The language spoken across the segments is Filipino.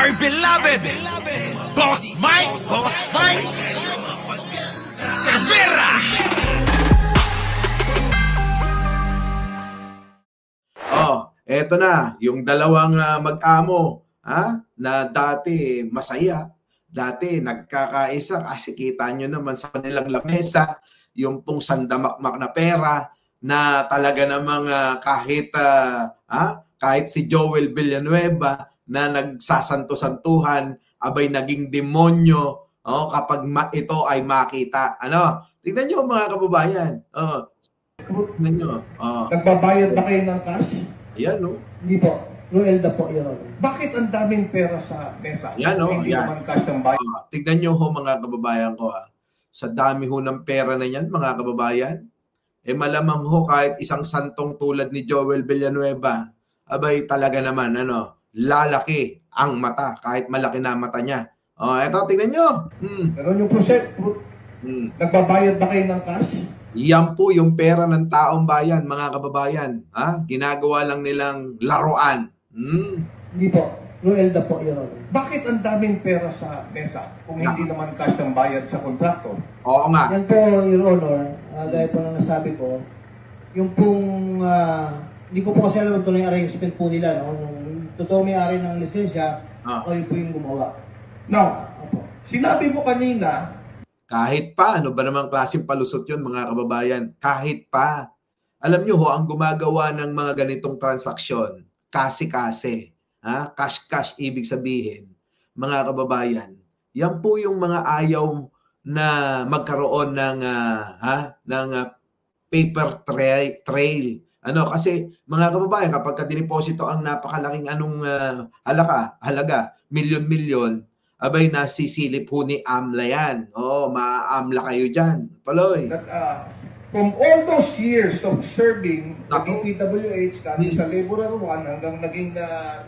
my beloved Boss Mike Cervera. Eto na, yung dalawang mag-amo na dati masaya, dati nagkakaisa kasi kita nyo naman sa kanilang lamesa, yung pong sandamakmak na pera na talaga namang kahit si Joel Villanueva na nagsasanto-santuhan, abay naging demonyo kapag ito ay makita. Tingnan nyo mga kababayan. Tingnan nyo. Nagbabayad ba kayo ng cash? Ayan, no? Hindi po. Ruelda po, Your Honor. Bakit ang daming pera sa mesa? Yan, no? Hindi naman cash ang bayad. Tignan nyo ho mga kababayan ko. Sa dami ho ng pera na yan, mga kababayan, malamang ho kahit isang santong tulad ni Joel Villanueva, abay talaga naman, lalaki ang mata, kahit malaki na mata niya. Eto, tignan nyo. Pero yung proset, nagbabayad ba kayo ng cash? Yan po yung pera ng taong bayan, mga kababayan. Ginagawa lang nilang laruan. Hindi po. Ruelda po, Your Honor. Bakit ang daming pera sa mesa kung hindi naman cash ang bayad sa kontraktor? Oo nga. Yan po, Your Honor, dahil po na nasabi ko, yung pong, hindi ko po kasi alam ito na yung arrangement po nila, no? Yung totoo may-ari ng lisensya, o yun po yung gumawa. Now, sinabi mo kanina, kahit pa, ano ba namang klaseng palusot yun mga kababayan? Kahit pa. Alam nyo ho, ang gumagawa ng mga ganitong transaksyon, kasi-kasi. Cash-cash ibig sabihin, mga kababayan. Yan po yung mga ayaw na magkaroon ng paper trail. Kasi mga kababayan, kapag diniposito ang napakalaking halaga, milyon-milyon, abay nasisilip ho ni AMLA yan. Ma-AMLA kayo dyan. Tuloy. From all those years of serving the DPWH, sa Laborer 1 hanggang naging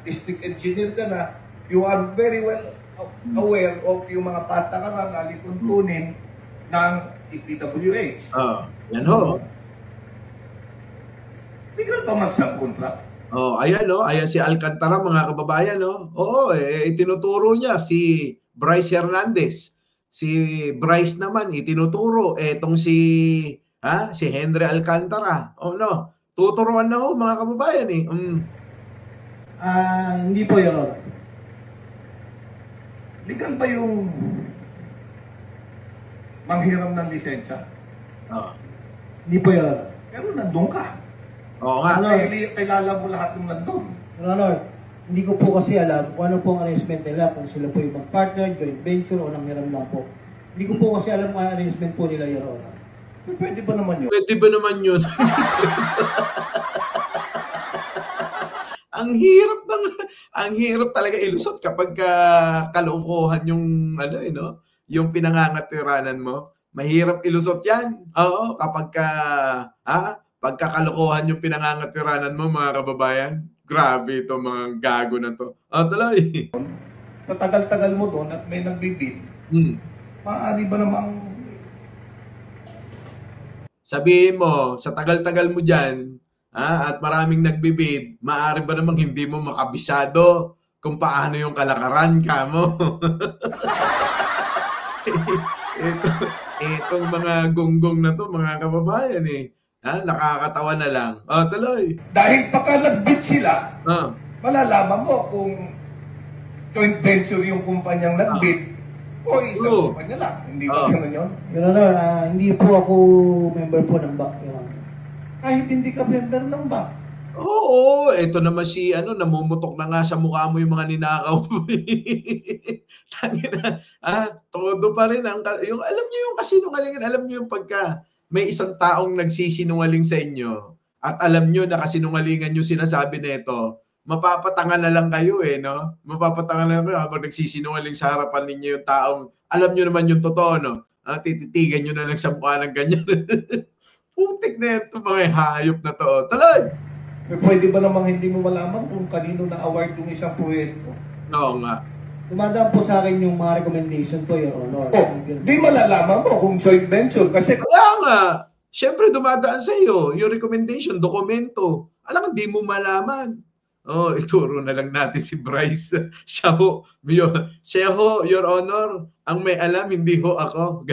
district engineer ka na, you are very well aware of yung mga patakaran na lituntunin ng DPWH. Yan ho. Bigla ba magsang-contract? Ayan si Alcantara mga kababayan, itinuturo niya si Bryce Hernandez. Si Bryce naman itinuturo etong si Henry Alcantara. Tuturuan na ho mga kababayan Hindi po, Your Honor. Legal ba yung manghiram ng lisensya? Hindi po, Your Honor. Pero nandun ka. Oo nga. Kilala mo lahat ng nandun. Your Honor, hindi ko po kasi alam kung ano po ang arrangement nila, kung sila po yung mag-partner, joint venture, o nanghiram lang po. Hindi ko po kasi alam kung ano arrangement po nila, Your Honor. Pwede ba naman yun? Pwede ba naman yun? ang hirap talaga ilusot kapag kalungkuhan yung yung pinangangatiranan mo. Mahirap ilusot yan. Oo, kapag pagkakalokohan yung pinangangatiranan mo, mga kababayan. Grabe ito mga gago na to. Tuloy. Sa tagal-tagal mo doon at may nagbibid, maaari ba namang sabihin mo, sa tagal-tagal mo dyan, at maraming nagbibid, maaari ba namang hindi mo makabisado kung paano yung kalakaran ka mo? Itong mga gunggong na to, mga kababayan nakakatawa na lang. Tuloy. Dahil pagka nag-bid sila, malalaman mo kung joint venture yung kumpanyang nag-bid o isang kumpanya lang. Hindi ba gano'n yun? Your Honor, hindi po ako member po ng BAC, Your Honor. Kahit hindi ka member ng BAC. Oo, ito naman si namumutok na nga sa mukha mo yung mga ninakaw mo. Tangina, todo pa rin yung alam niyo yung kasinungalingan, alam niyo yung pagka may isang taong nagsisinungaling sa inyo at alam niyo na kasinungalingan yung sinasabi nito, mapapatangan na lang kayo no? Mapapatangan na lang kayo habang nagsisinungaling sa harapan ninyo yung taong alam niyo naman yung totoo, no? Tititigan niyo na lang sa mukha ng ganyan. Putik na ito mga hayop na to. Tuloy! Pwede ba namang hindi mo malaman kung kanino na-award yung isang proyekto? Oo nga. Dumadaan po sa akin yung mga recommendation po, Your Honor. Di malalaman mo kung joint venture kasi... Kaya nga, syempre dumadaan sa iyo yung recommendation, dokumento. Alam mo, di mo malaman. Oh, ituro na lang natin si Bryce. Siya ho, Your Honor, ang may alam, hindi ho ako.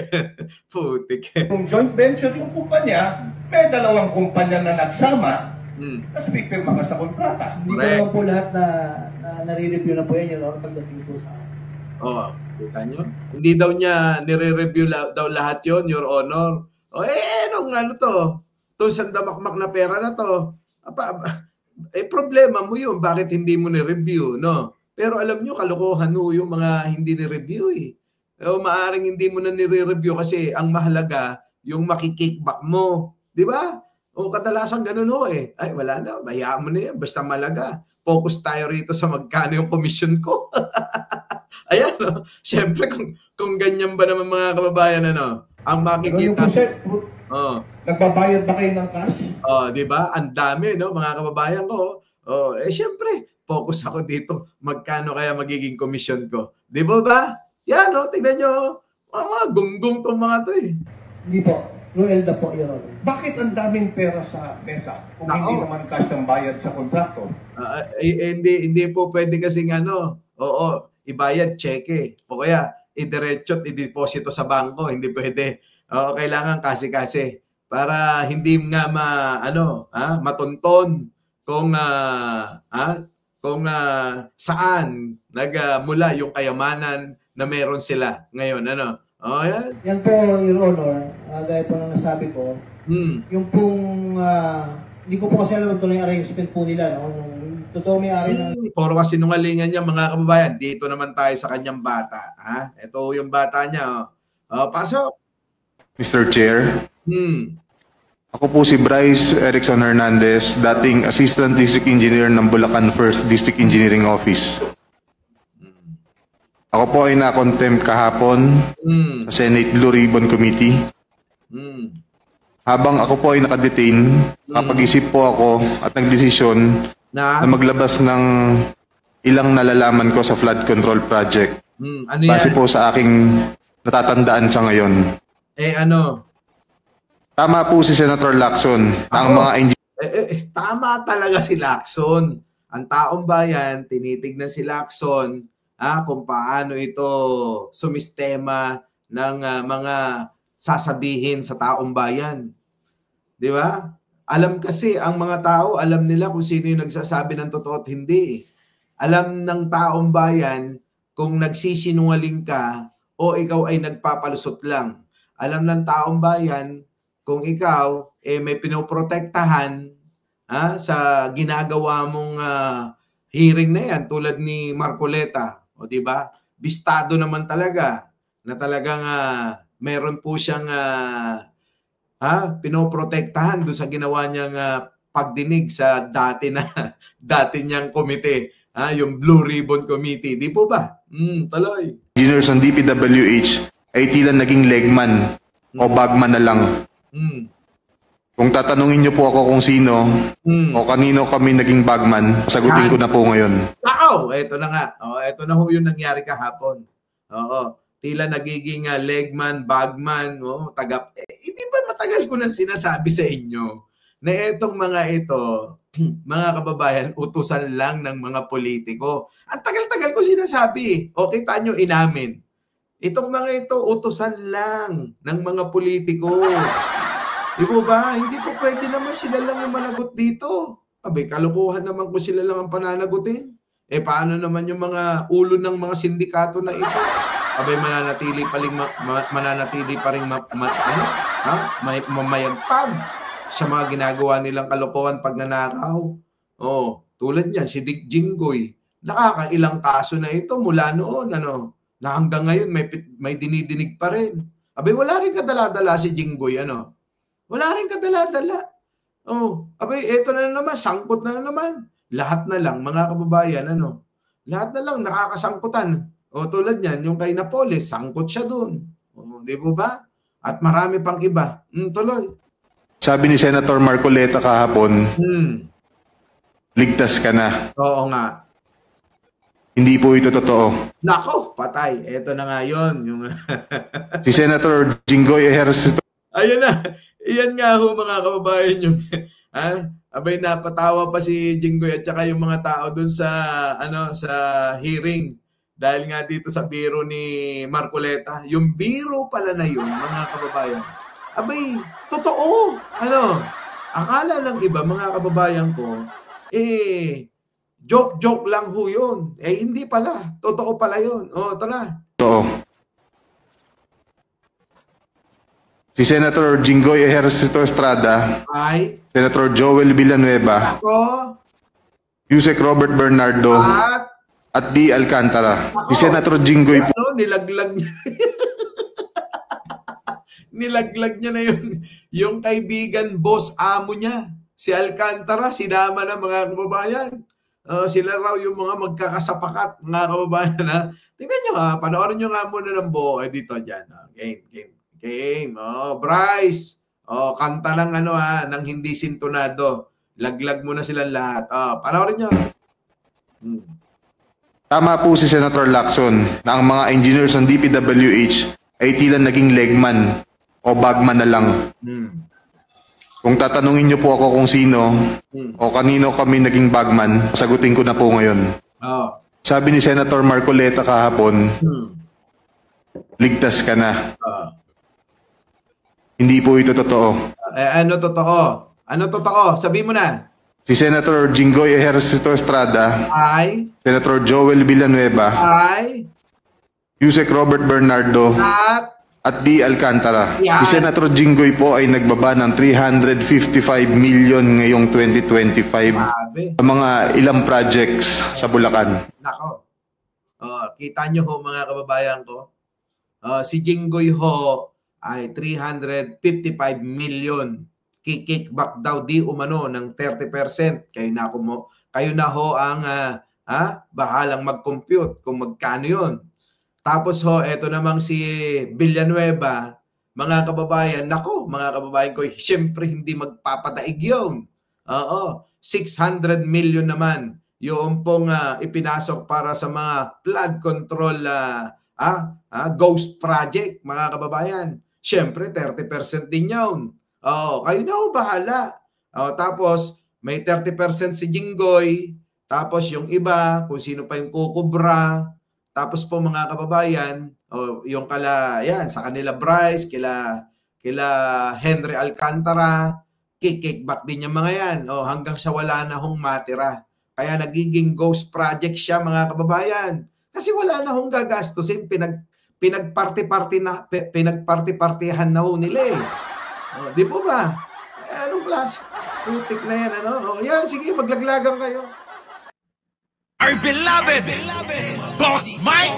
Putik. Kung joint venture yung kumpanya, may dalawang kumpanya na nagsama, tapos pipirma ka sa kontrata. Hindi ko naman po lahat na nare-review na po yan, Your Honor, pagdating po sa... Oh, kita nyo? Hindi daw niya nire-review daw lahat yon, Your Honor. O nung ano to? Itong sandamakmak na pera na to. Problema mo yun. Bakit hindi mo ni-review, no? Pero alam nyo, kalokohan ho yung mga hindi ni-review eh. O maaring hindi mo na nire-review kasi ang mahalaga yung makikickback mo. Di ba? O kadalasan ganun ho eh. Ay, wala na. Bayaan mo na yan. Basta malaga. Focus tayo rito sa magkano yung commission ko. Ayan, no? Siyempre, kung ganyan ba naman mga kababayan, ano, ang makikita... Nagbabayad ba kayo ng cash? Di ba? Ang dami, no, mga kababayan ko. Siyempre, focus ako dito. Magkano kaya magiging commission ko? Di ba? Yan, no, tignan nyo. Mga gunggong tong mga to eh. Hindi po. Ruelda po, Your Honor. Bakit ang daming pera sa mesa kung hindi naman cash ang bayad sa kontrakto? Hindi po pwede kasing ibayad, cheque. O kaya, idiretso, i-deposito sa bangko. Hindi pwede. Kailangan kasi para hindi nga matunton kung saan nagmula yung kayamanan na meron sila ngayon. Ano? Yan. Yan po, Your Honor, gaya po na nasabi ko, yung pong, hindi ko po kasi alam ito na yung arrangement po nila, no? Totoo may-ari na... Puro kasi nungalingan niya, mga kababayan. Dito naman tayo sa kanyang bata. Ha? Ito yung bata niya. Pasok. Mr. Chair, ako po si Bryce Erickson Hernandez, dating Assistant District Engineer ng Bulacan 1st District Engineering Office. Ako po ay na-contempt kahapon sa Senate Blue Ribbon Committee. Habang ako po ay nakadetain, nakapag-isip po ako at nagdesisyon na maglabas ng ilang nalalaman ko sa flood control project. Ano base yan? po sa aking natatandaan sa ngayon. Tama po si Senator Lacson. Ang mga tama talaga si Lacson. Ang taong bayan, tinitignan si Lacson kung paano ito sumistema ng mga sasabihin sa taong bayan. Di ba? Alam kasi ang mga tao, alam nila kung sino yung nagsasabi ng totoo at hindi. Alam ng taong bayan kung nagsisinungaling ka o ikaw ay nagpapalusot lang. Alam ng taong bayan kung ikaw may pinoprotektahan sa ginagawa mong hearing na yan tulad ni Marcoleta. O di ba? Bistado naman talaga na talagang meron po siyang pinoprotektahan doon sa ginawa niyang pagdinig sa dati niyang komite, yung Blue Ribbon Committee. Di po ba? Tuloy. Engineers ng DPWH ay tila naging legman o bagman na lang. Kung tatanungin niyo po ako kung sino o kanino kami naging bagman, sagutin ko na po ngayon. Ito na nga. Ito na ho yung nangyari kahapon. Tila nagiging legman, bagman, hindi ba matagal ko nang sinasabi sa inyo na itong mga ito, mga kababayan, utusan lang ng mga politiko. Ang tagal-tagal ko sinasabi. Kita nyo, inamin. Itong mga ito, utusan lang ng mga politiko. Di ba? Hindi po pwede naman sila lang yung managot dito. Kalukuhan naman kung sila lang ang pananagutin. Paano naman yung mga ulo ng mga sindikato na ito? Mananatili pa rin mamayagpag sa mga ginagawa nilang kalokohan pag nanakaw. Tulad niyan, si Dick Jinggoy. Nakakailang kaso na ito mula noon, na hanggang ngayon may dinidinig pa rin. Wala rin kadala-dala si Jinggoy, Wala rin kadala-dala. Ito na naman, sangkot na naman. Lahat na lang, mga kababayan, lahat na lang nakakasangkutan. Tulad niyan, yung kay Napoles, sangkot siya doon. Di po ba? At marami pang iba. Tuloy. Sabi ni Senator Marcoleta kahapon, ligtas ka na. Oo nga. Hindi po ito totoo. Nako, patay. Ito na nga yun. Yung si Senator Jinggoy Ejercito. Ayun na. Iyan nga ho, mga kababayan, yung Abay napatawa pa si Jinggoy at saka yung mga tao dun sa sa hearing dahil nga dito sa biro ni Marcoleta. Yung biro pala na yun, mga kababayan. Abay, totoo. Akala ng iba, mga kababayan ko, joke lang ho yun. Hindi pala. Totoo pala yun. Tara. Totoo. Si Senator Jinggoy Ejercito Estrada, Ay. Senator Joel Villanueva, Ako. Yusek Robert Bernardo, at D. Alcantara. Si Senator Jinggoy po. Nilaglag niya. Nilaglag niya na yung kaibigan, boss, amo niya. Si Alcantara, sinama na, mga kababayan. Sila raw yung mga magkakasapakat, mga kababayan. Tingnan nyo panoorin nyo nga muna ng buo. Dito dyan. Game. Bryce. Kanta lang ng hindi sintonado. Laglag mo na silang lahat. Panoorin nyo. Tama po si Senator Lacson na ang mga engineers ng DPWH ay tila naging legman o bagman na lang. Kung tatanungin niyo po ako kung sino o kanino kami naging bagman, sagutin ko na po ngayon. Sabi ni Senator Marcoleta kahapon, ligtas ka na. Hindi po ito totoo. Ano totoo? Ano totoo? Sabi mo na. Si Senator Jinggoy Ejercito Estrada, Ay. Senator Joel Villanueva, Ay. Yusek Robert Bernardo, at D. Alcantara. Yan. Si Senator Jinggoy po ay nagbaba ng 355 million ngayong 2025 sa mga ilang projects sa Bulacan. Nako. Kita nyo ho, mga kababayan ko. Si Jinggoy ho ay 355 million. Kickback daw di umano ng 30%. Kayo na ho ang bahalang mag-compute kung magkano yun. Tapos ho, eto namang si Villanueva, mga kababayan, mga kababayan ko, siyempre hindi magpapadaig yun. 600 million naman yung pong ipinasok para sa mga flood control ghost project, mga kababayan. Siyempre, 30% din yun. Kayo na ho, bahala. Tapos, may 30% si Jinggoy. Tapos, yung iba, kung sino pa yung kukubra. Tapos po, mga kababayan, yung sa kanila Bryce, kila Henry Alcantara, kickback din yung mga yan. Hanggang sa wala na hong matira. Kaya nagiging ghost project siya, mga kababayan. Kasi wala na hong gagastusin. Pinagparty-partihan na ho nila eh. Di po ba? Anong klase? Putik na yan, Yan, sige, maglaglagan kayo. Our beloved Boss Mike.